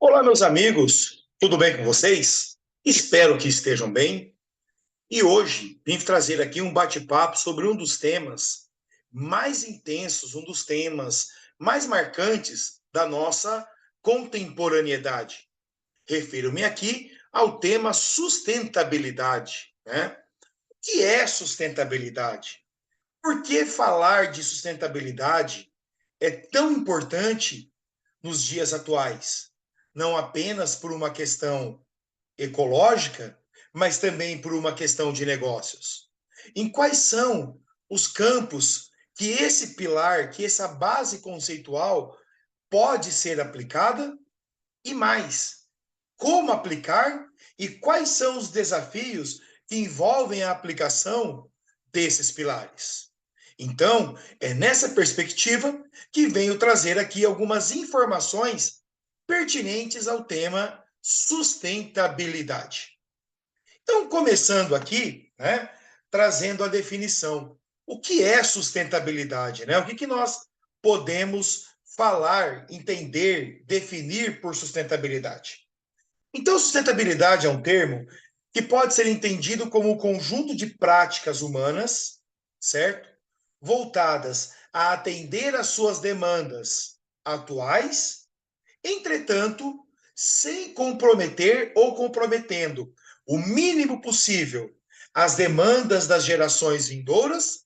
Olá, meus amigos, tudo bem com vocês? Espero que estejam bem. E hoje vim trazer aqui um bate-papo sobre um dos temas mais intensos, um dos temas mais marcantes da nossa contemporaneidade. Refiro-me aqui ao tema sustentabilidade, né? O que é sustentabilidade? Por que falar de sustentabilidade é tão importante nos dias atuais? Não apenas por uma questão ecológica, mas também por uma questão de negócios. Em quais são os campos que esse pilar, que essa base conceitual pode ser aplicada e mais, como aplicar e quais são os desafios que envolvem a aplicação desses pilares. Então, é nessa perspectiva que venho trazer aqui algumas informações pertinentes ao tema sustentabilidade. Então, começando aqui, né, trazendo a definição. O que é sustentabilidade? Né? O que nós podemos falar, entender, definir por sustentabilidade? Então, sustentabilidade é um termo que pode ser entendido como um conjunto de práticas humanas, certo? Voltadas a atender às suas demandas atuais, entretanto, sem comprometer ou comprometendo o mínimo possível as demandas das gerações vindouras,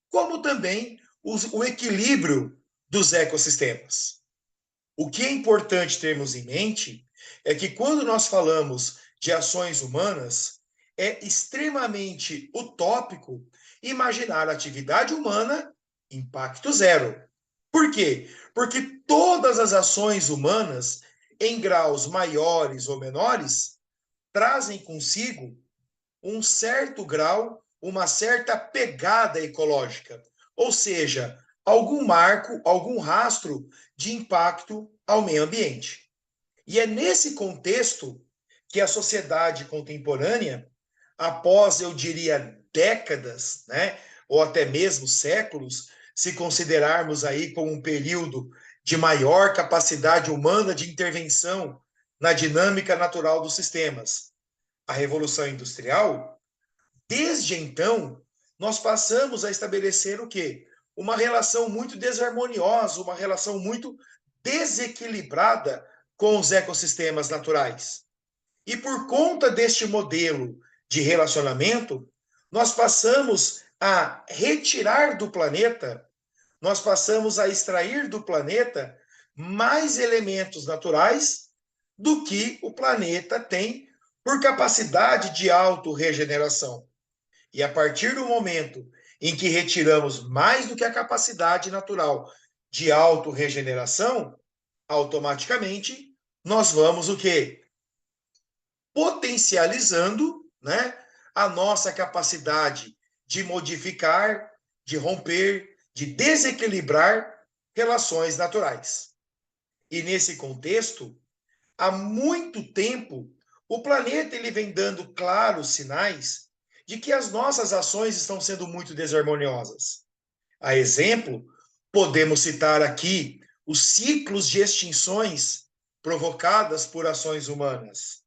como também o equilíbrio dos ecossistemas. O que é importante termos em mente é que quando nós falamos de ações humanas, é extremamente utópico imaginar a atividade humana impacto zero. Por quê? Porque todas as ações humanas, em graus maiores ou menores, trazem consigo um certo grau, uma certa pegada ecológica, ou seja, algum marco, algum rastro de impacto ao meio ambiente. E é nesse contexto que a sociedade contemporânea, após, eu diria, décadas, né, ou até mesmo séculos, se considerarmos aí como um período de maior capacidade humana de intervenção na dinâmica natural dos sistemas, a Revolução Industrial, desde então, nós passamos a estabelecer o quê? Uma relação muito desarmoniosa, uma relação muito desequilibrada com os ecossistemas naturais. E por conta deste modelo de relacionamento, nós passamos a retirar do planeta, nós passamos a extrair do planeta mais elementos naturais do que o planeta tem por capacidade de autorregeneração. E a partir do momento em que retiramos mais do que a capacidade natural de autorregeneração, automaticamente nós vamos o quê? Potencializando, né, a nossa capacidade de modificar, de romper, de desequilibrar relações naturais. E nesse contexto, há muito tempo, o planeta ele vem dando claros sinais de que as nossas ações estão sendo muito desarmoniosas. A exemplo, podemos citar aqui os ciclos de extinções provocadas por ações humanas,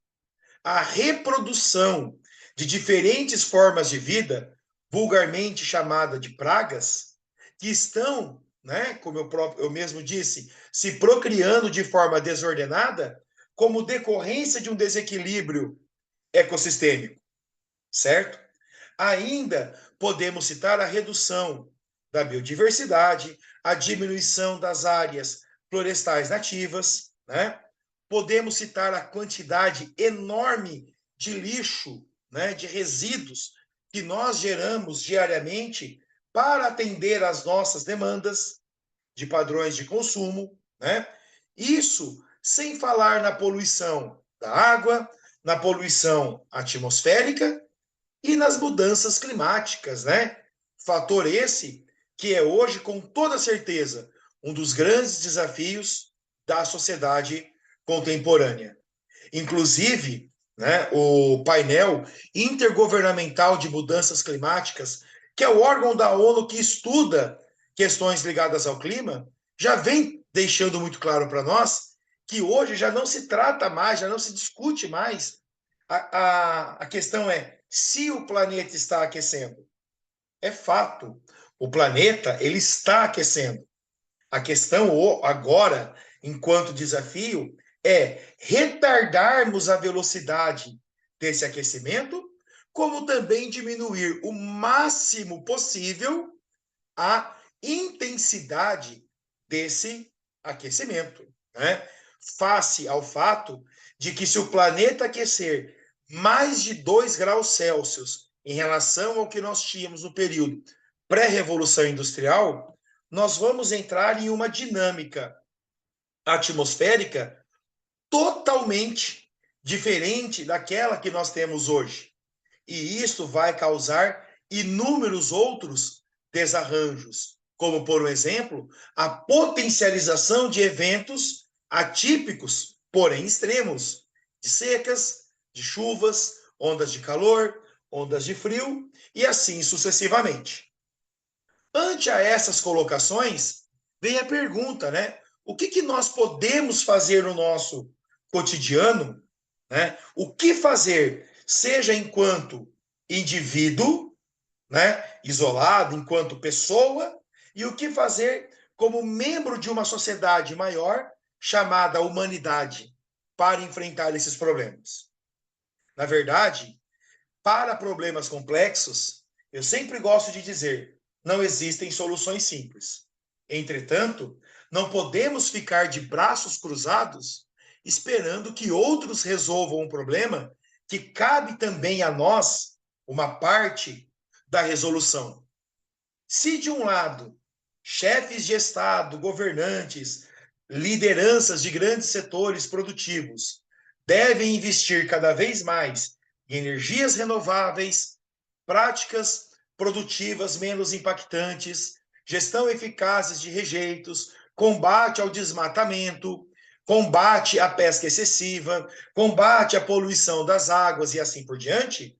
a reprodução de diferentes formas de vida, vulgarmente chamada de pragas, que estão, né, como eu mesmo disse, se procriando de forma desordenada, como decorrência de um desequilíbrio ecossistêmico, certo? Ainda podemos citar a redução da biodiversidade, a diminuição das áreas florestais nativas, né? Podemos citar a quantidade enorme de lixo, né, de resíduos que nós geramos diariamente para atender às nossas demandas de padrões de consumo, né? Isso sem falar na poluição da água, na poluição atmosférica e nas mudanças climáticas, né? Fator esse que é hoje, com toda certeza, um dos grandes desafios da sociedade contemporânea. Inclusive, né, o painel intergovernamental de mudanças climáticas, que é o órgão da ONU que estuda questões ligadas ao clima, já vem deixando muito claro para nós que hoje já não se trata mais, já não se discute mais. A questão é se o planeta está aquecendo. É fato. O planeta ele está aquecendo. A questão agora, enquanto desafio, é retardarmos a velocidade desse aquecimento, como também diminuir o máximo possível a intensidade desse aquecimento, né? Face ao fato de que se o planeta aquecer mais de 2 graus Celsius em relação ao que nós tínhamos no período pré-revolução industrial, nós vamos entrar em uma dinâmica atmosférica totalmente diferente daquela que nós temos hoje. E isso vai causar inúmeros outros desarranjos, como, por exemplo, a potencialização de eventos atípicos, porém extremos, de secas, de chuvas, ondas de calor, ondas de frio e assim sucessivamente. Ante a essas colocações, vem a pergunta, né? O que nós podemos fazer no nosso cotidiano, né? O que fazer, seja enquanto indivíduo, né? Isolado, enquanto pessoa, e o que fazer como membro de uma sociedade maior, chamada humanidade, para enfrentar esses problemas. Na verdade, para problemas complexos, eu sempre gosto de dizer, não existem soluções simples. Entretanto, não podemos ficar de braços cruzados esperando que outros resolvam um problema que cabe também a nós uma parte da resolução. Se de um lado, chefes de Estado, governantes, lideranças de grandes setores produtivos devem investir cada vez mais em energias renováveis, práticas produtivas menos impactantes, gestão eficaz de rejeitos, combate ao desmatamento, combate à pesca excessiva, combate à poluição das águas e assim por diante.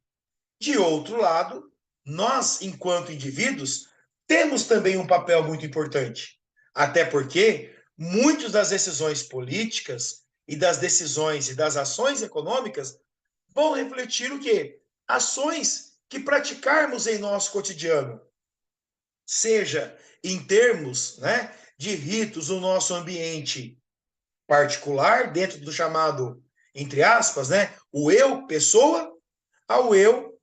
De outro lado, nós, enquanto indivíduos, temos também um papel muito importante. Até porque muitas das decisões políticas e das decisões e das ações econômicas vão refletir o quê? Ações que praticarmos em nosso cotidiano, seja em termos, né, de ritos no nosso ambiente particular, dentro do chamado, entre aspas, né, o eu pessoa, ao eu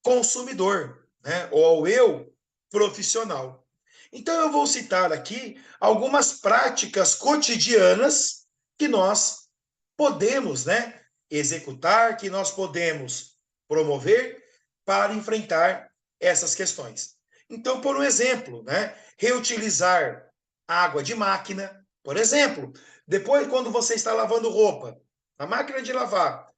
consumidor, né, ou ao eu profissional. Então eu vou citar aqui algumas práticas cotidianas que nós podemos, né, executar, que nós podemos promover para enfrentar essas questões. Então, por um exemplo, né, reutilizar água de máquina, por exemplo, depois quando você está lavando roupa, a máquina de lavar,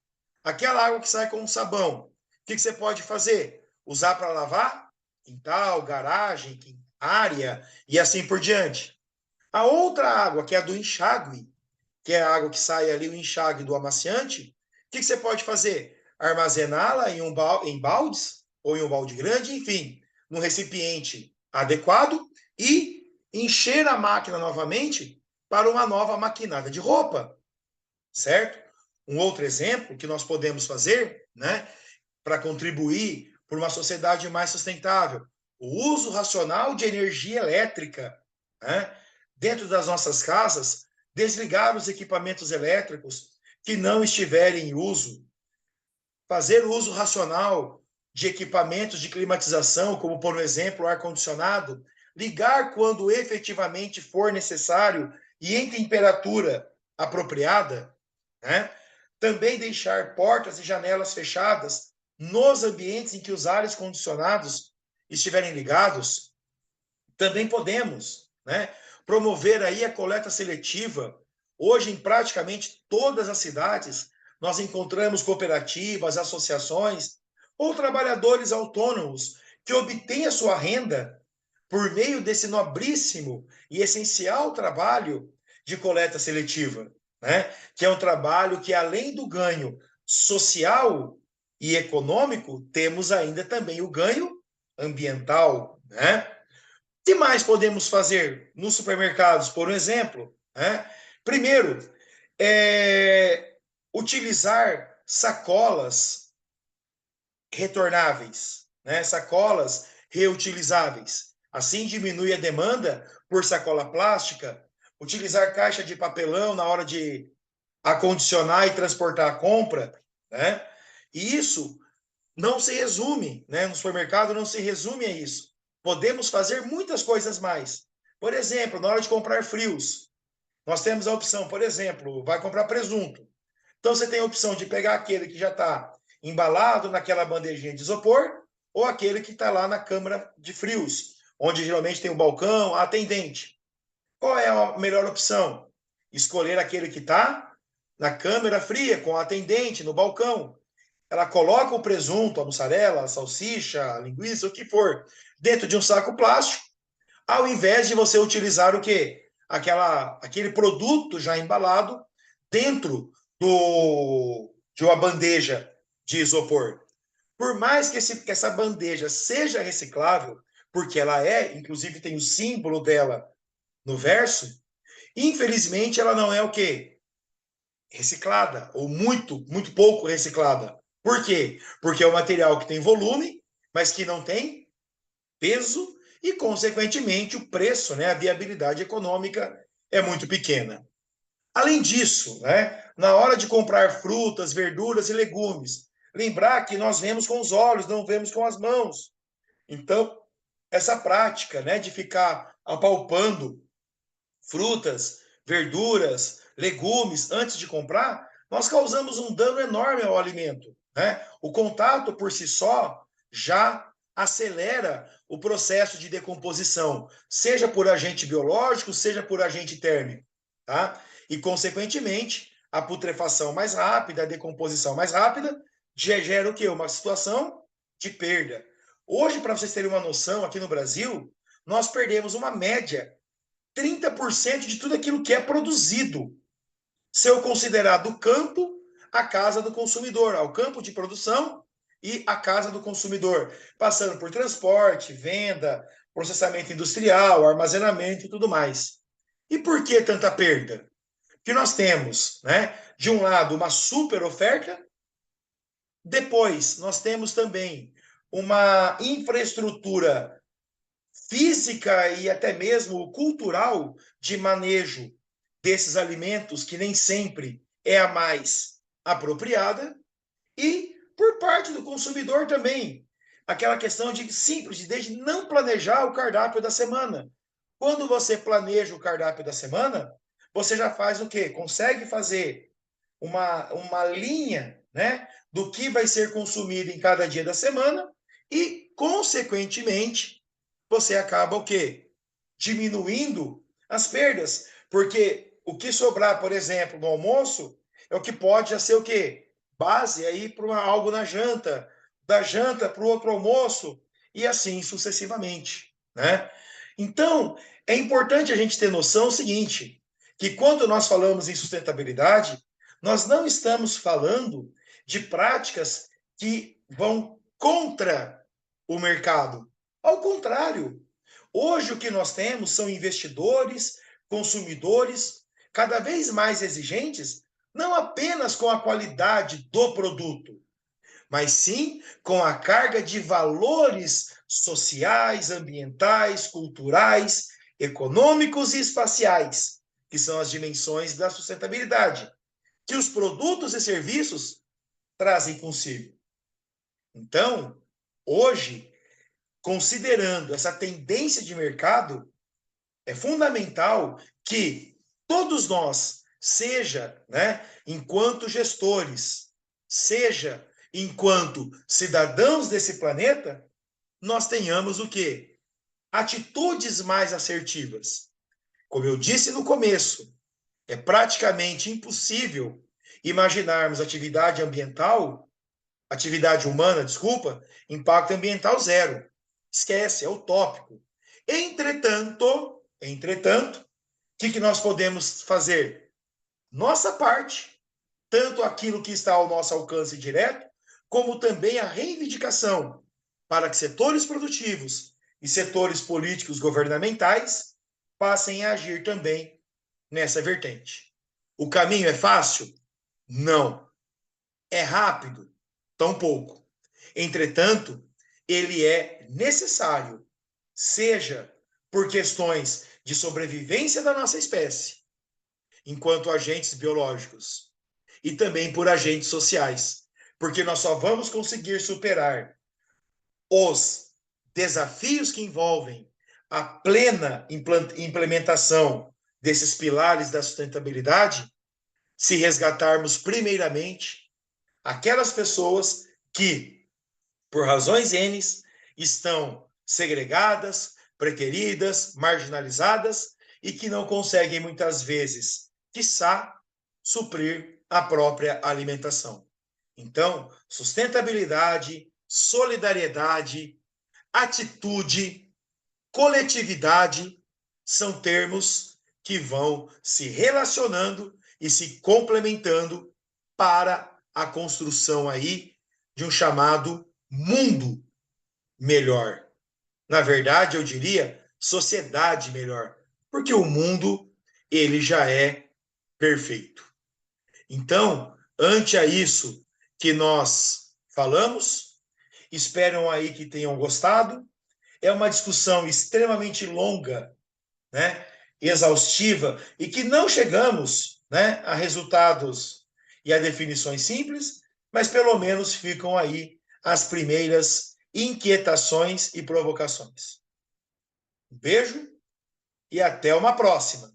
aquela água que sai com sabão, o que você pode fazer? Usar para lavar quintal, garagem, área e assim por diante. A outra água, que é a do enxágue, que é a água que sai ali, o enxágue do amaciante, o que você pode fazer? Armazená-la em baldes, ou em um balde grande, enfim, num recipiente adequado e encher a máquina novamente para uma nova maquinada de roupa, certo? Um outro exemplo que nós podemos fazer, né, para contribuir para uma sociedade mais sustentável, o uso racional de energia elétrica, né? Dentro das nossas casas, desligar os equipamentos elétricos que não estiverem em uso, fazer uso racional de equipamentos de climatização, como, por exemplo, o ar-condicionado, ligar quando efetivamente for necessário e em temperatura apropriada, né? Também deixar portas e janelas fechadas nos ambientes em que os ares condicionados estiverem ligados. Também podemos, né, promover aí a coleta seletiva. Hoje, em praticamente todas as cidades, nós encontramos cooperativas, associações ou trabalhadores autônomos que obtêm a sua renda por meio desse nobríssimo e essencial trabalho de coleta seletiva, né? Que é um trabalho que, além do ganho social e econômico, temos ainda também o ganho ambiental, né? O que mais podemos fazer nos supermercados, por exemplo? Né? Primeiro, Utilizar sacolas retornáveis, né? Sacolas reutilizáveis. Assim diminui a demanda por sacola plástica. Utilizar caixa de papelão na hora de acondicionar e transportar a compra, né? E isso não se resume, né? No supermercado não se resume a isso. Podemos fazer muitas coisas mais. Por exemplo, na hora de comprar frios, nós temos a opção, por exemplo, vai comprar presunto. Então você tem a opção de pegar aquele que já está embalado naquela bandejinha de isopor ou aquele que está lá na câmara de frios, onde geralmente tem o balcão, a atendente. Qual é a melhor opção? Escolher aquele que está na câmara fria, com a atendente, no balcão. Ela coloca o presunto, a mussarela, a salsicha, a linguiça, o que for, dentro de um saco plástico, ao invés de você utilizar o quê? Aquele produto já embalado dentro de uma bandeja de isopor. Por mais que essa bandeja seja reciclável, porque ela é, inclusive tem o símbolo dela no verso, infelizmente ela não é o quê? Reciclada, ou muito pouco reciclada. Por quê? Porque é um material que tem volume, mas que não tem peso e, consequentemente, o preço, né, a viabilidade econômica é muito pequena. Além disso, né, na hora de comprar frutas, verduras e legumes, lembrar que nós vemos com os olhos, não vemos com as mãos. Então, essa prática, né, de ficar apalpando frutas, verduras, legumes antes de comprar, nós causamos um dano enorme ao alimento, né? O contato por si só já acelera o processo de decomposição, seja por agente biológico, seja por agente térmico, tá? E, consequentemente, a putrefação mais rápida, a decomposição mais rápida, gera o quê? Uma situação de perda. Hoje, para vocês terem uma noção, aqui no Brasil, nós perdemos uma média 30% de tudo aquilo que é produzido. Se eu considerar do campo a casa do consumidor, ao campo de produção e a casa do consumidor, passando por transporte, venda, processamento industrial, armazenamento e tudo mais. E por que tanta perda? Que nós temos, né, de um lado, uma super oferta, depois nós temos também uma infraestrutura física e até mesmo cultural de manejo desses alimentos, que nem sempre é a mais apropriada, e por parte do consumidor também, aquela questão de simples, de não planejar o cardápio da semana. Quando você planeja o cardápio da semana, você já faz o quê? Consegue fazer uma linha, né, do que vai ser consumido em cada dia da semana e, consequentemente, você acaba o quê? Diminuindo as perdas. Porque o que sobrar, por exemplo, no almoço, é o que pode já ser o quê? Base aí para algo na janta, da janta para o outro almoço, e assim sucessivamente, né? Então, é importante a gente ter noção do seguinte, que quando nós falamos em sustentabilidade, nós não estamos falando de práticas que vão contra o mercado. Ao contrário, hoje o que nós temos são investidores, consumidores, cada vez mais exigentes, não apenas com a qualidade do produto, mas sim com a carga de valores sociais, ambientais, culturais, econômicos e espaciais, que são as dimensões da sustentabilidade, que os produtos e serviços trazem consigo. Então, hoje, considerando essa tendência de mercado, é fundamental que todos nós, seja, né, enquanto gestores, seja enquanto cidadãos desse planeta, nós tenhamos o quê? Atitudes mais assertivas. Como eu disse no começo, é praticamente impossível imaginarmos atividade humana, desculpa, impacto ambiental zero. Esquece, é utópico. Entretanto, o que nós podemos fazer? Nossa parte, tanto aquilo que está ao nosso alcance direto, como também a reivindicação para que setores produtivos e setores políticos governamentais passem a agir também nessa vertente. O caminho é fácil? Não. É rápido? Tampouco. Entretanto, ele é necessário, seja por questões de sobrevivência da nossa espécie, enquanto agentes biológicos, e também por agentes sociais, porque nós só vamos conseguir superar os desafios que envolvem a plena implementação desses pilares da sustentabilidade se resgatarmos primeiramente aquelas pessoas que, por razões N, estão segregadas, preteridas, marginalizadas e que não conseguem muitas vezes, quiçá, suprir a própria alimentação. Então, sustentabilidade, solidariedade, atitude, coletividade são termos que vão se relacionando e se complementando para a construção aí de um chamado mundo melhor. Na verdade, eu diria sociedade melhor, porque o mundo ele já é perfeito. Então, ante a isso que nós falamos, espero aí que tenham gostado. É uma discussão extremamente longa, né, exaustiva, e que não chegamos, né, a resultados e a definições simples, mas pelo menos ficam aí as primeiras inquietações e provocações. Um beijo e até uma próxima.